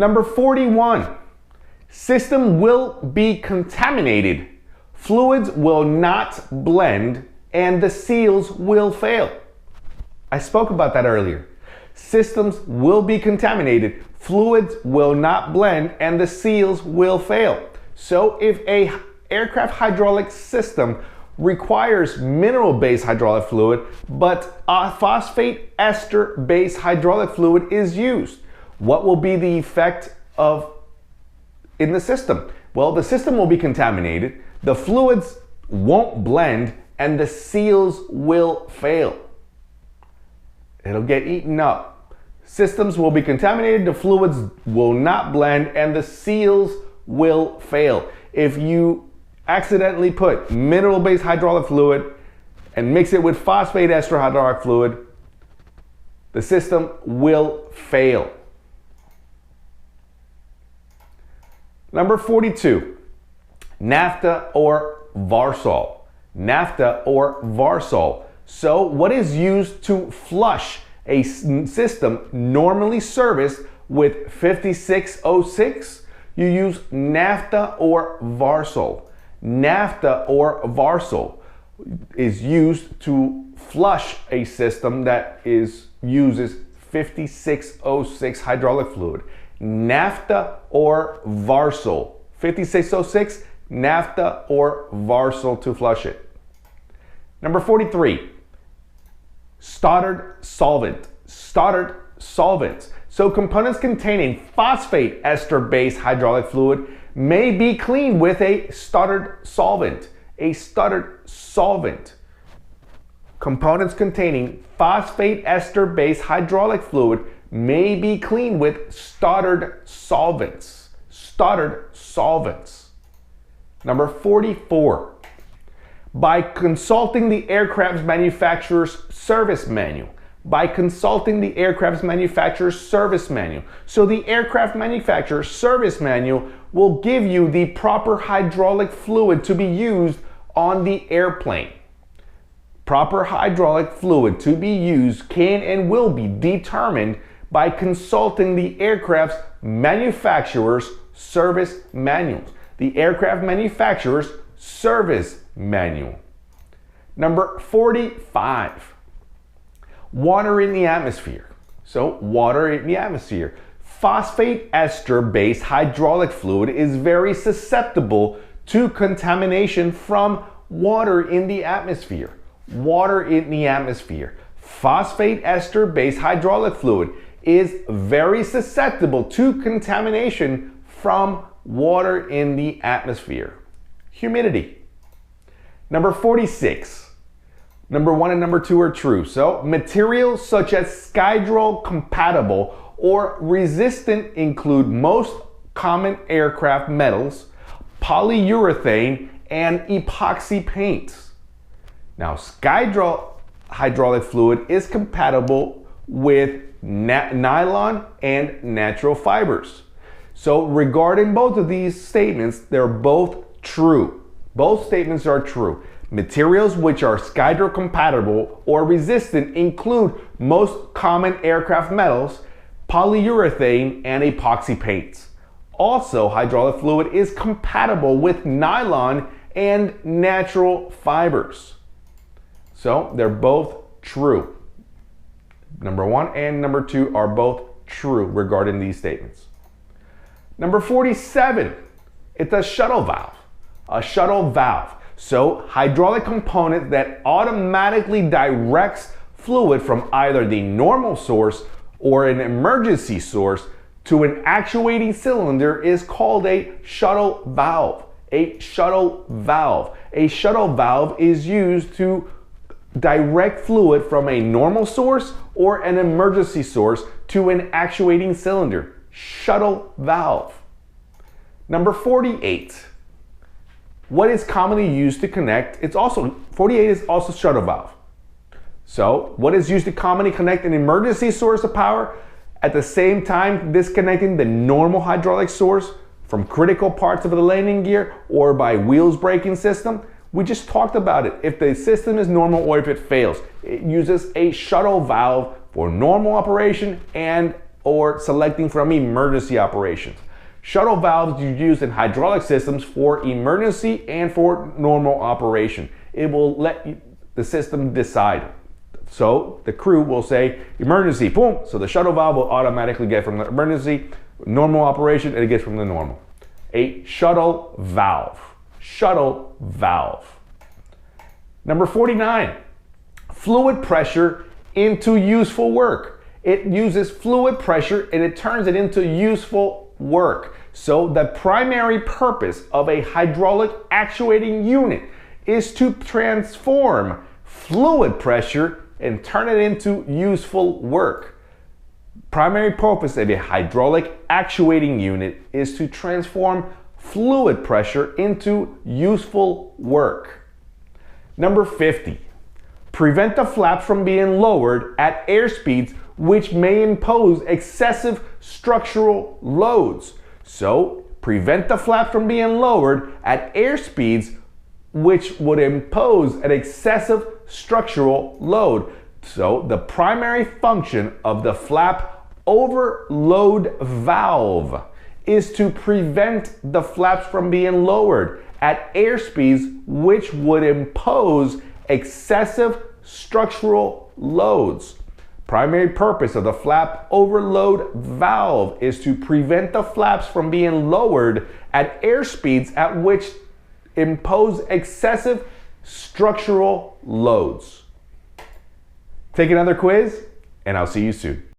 Number 41, system will be contaminated. Fluids will not blend and the seals will fail. I spoke about that earlier. Systems will be contaminated, fluids will not blend, and the seals will fail. So if a aircraft hydraulic system requires mineral-based hydraulic fluid, but a phosphate ester-based hydraulic fluid is used, what will be the effect in the system? Well, the system will be contaminated, the fluids won't blend, and the seals will fail. It'll get eaten up. Systems will be contaminated, the fluids will not blend, and the seals will fail. If you accidentally put mineral-based hydraulic fluid and mix it with phosphate ester hydraulic fluid, the system will fail. Number 42, naphtha or varsol. Naphtha or varsol. So what is used to flush a system normally serviced with 5606? You use naphtha or varsol. Naphtha or varsol is used to flush a system that uses 5606 hydraulic fluid. Naphtha or varsol. 5606, naphtha or varsol to flush it. Number 43, Stoddard solvent. Stoddard solvents. So components containing phosphate ester-based hydraulic fluid may be cleaned with a Stoddard solvent. A Stoddard solvent. Components containing phosphate ester-based hydraulic fluid may be cleaned with Stoddard solvents. Stoddard solvents. Number 44. By consulting the aircraft manufacturer's service manual. By consulting the aircraft manufacturer's service manual. So the aircraft manufacturer's service manual will give you the proper hydraulic fluid to be used on the airplane. Proper hydraulic fluid to be used can and will be determined by consulting the aircraft's manufacturer's service manuals. The aircraft manufacturer's service manual. Number 45, water in the atmosphere. So water in the atmosphere. Phosphate ester-based hydraulic fluid is very susceptible to contamination from water in the atmosphere. Water in the atmosphere. Phosphate ester-based hydraulic fluid is very susceptible to contamination from water in the atmosphere. Humidity. Number 46. Number 1 and number 2 are true. So materials such as Skydrol compatible or resistant include most common aircraft metals, polyurethane, and epoxy paints. Now, Skydrol hydraulic fluid is compatible with nylon and natural fibers. So regarding both of these statements, they're both true. Both statements are true. Materials which are Skydrol compatible or resistant include most common aircraft metals, polyurethane, and epoxy paints. Also, hydraulic fluid is compatible with nylon and natural fibers. So they're both true. Number 1 and number 2 are both true regarding these statements. Number 47, it's a shuttle valve. A shuttle valve. So hydraulic component that automatically directs fluid from either the normal source or an emergency source to an actuating cylinder is called a shuttle valve. A shuttle valve. A shuttle valve is used to direct fluid from a normal source or an emergency source to an actuating cylinder. Shuttle valve. Number 48. What is commonly used to connect? 48 is also shuttle valve. So what is used to commonly connect an emergency source of power at the same time disconnecting the normal hydraulic source from critical parts of the landing gear or by wheels braking system? We just talked about it. If the system is normal or if it fails, it uses a shuttle valve for normal operation and or selecting from emergency operations. Shuttle valves are used in hydraulic systems for emergency and for normal operation. It will let the system decide. So the crew will say emergency, boom. So the shuttle valve will automatically get from the emergency, normal operation, and it gets from the normal. A shuttle valve. Shuttle valve. Number 49, fluid pressure into useful work. It uses fluid pressure and it turns it into useful work. So the primary purpose of a hydraulic actuating unit is to transform fluid pressure and turn it into useful work. Primary purpose of a hydraulic actuating unit is to transform fluid pressure into useful work. Number 50, prevent the flaps from being lowered at airspeeds which may impose excessive structural loads. So, prevent the flaps from being lowered at airspeeds which would impose an excessive structural load. So, the primary function of the flap overload valve is to prevent the flaps from being lowered at airspeeds which would impose excessive structural loads. Primary purpose of the flap overload valve is to prevent the flaps from being lowered at airspeeds at which impose excessive structural loads. Take another quiz, and I'll see you soon.